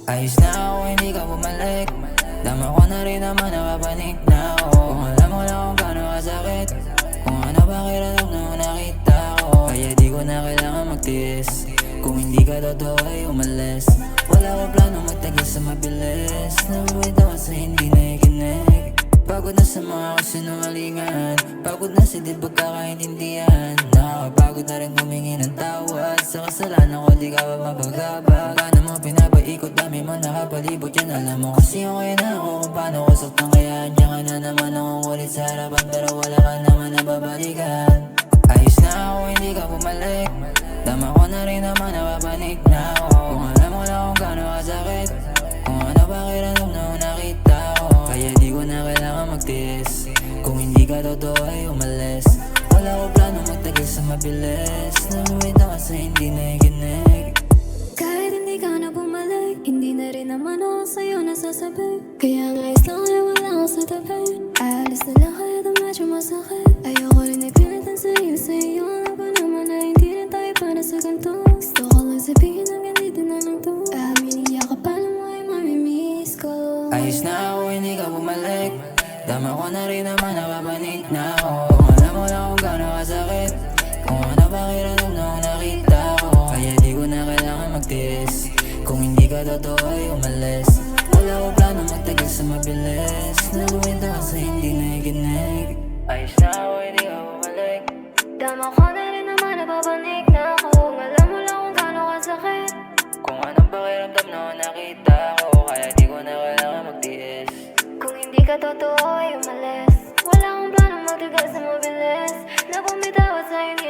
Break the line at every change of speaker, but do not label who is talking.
Ayos na ako, hindi ka bumalik. Dama ko na rin naman, nakapanik na ako. Kung alam mo lang kung gaano kasakit, kung ano pakiramdam nung nakita ko. Kaya di ko na kailangan magtiis. Kung hindi ka totoo ay umalis. Wala ko plano magtagal sa mabilis. Nabuwid ako sa hindi nakikinig. Pagod na sa mga kasinungalingan. Pagod na sa di pagkakaintindihan. Nakakapagod na rin humingi ng tawad. Sa kasalanan ko di ka ba mapagabag. Paano mo pinapaikot, dami mo nakapalibot yan. Alam mo kasi okay na ako kung paano ko saktan. Kaya andyan ka na naman ako ulit sa harapan. Pero wala ka naman na babalikan. Ayos na ako, hindi ka bumalik. Dama ko na rin naman, napapanik na ako. Kung alam mo lang kung gaano kasakit, kung ano pakiramdam nung nakita ko. Kaya di ko na kailangan magtiis. Kung hindi ka totoo ay umalis. Wala ko plano magtagal sa mabilis. Nabuwid ako sa hindi nakikinig.
Kahit hindi ka na bumalik, hindi na rin naman ako sa'yo nasasabi. Kaya ngayos lang kaya wala ako sa tabi. Alis na lang kaya na medyo masakit. Ayoko rin nagpilitan sa iyo. Alam ko naman na hindi rin tayo para sa ganito. Gusto ko lang sabihin hanggang dito na lang to. Aminiya ka pala mo ay mamimiss ko.
Ayos na ako, hindi ka bumalik. Dama ko na rin naman, napapanik na ako. Kung alam mo lang kung gaano kasakit, kung ano pakiramdam nung nakita ko. Kaya di ko na kailangan magtiis. Kung hindi ka totoo ay umalis. Wala ko plano magtagal sa mabilis. Nabuwid ako sa hindi nakikinig. Ayos na ako, hindi ka bumalik.
Dama ko na rin naman, napapanik na ako. Kung alam mo lang kung gaano kasakit,
Kung anong pakiramdam nung nakita ko. Kaya di ko na kailangan magtiis.
kung hindi ka totoo ay umalis. Wala akong plano magtagal sa mabilis. Na bumitaw sa hindi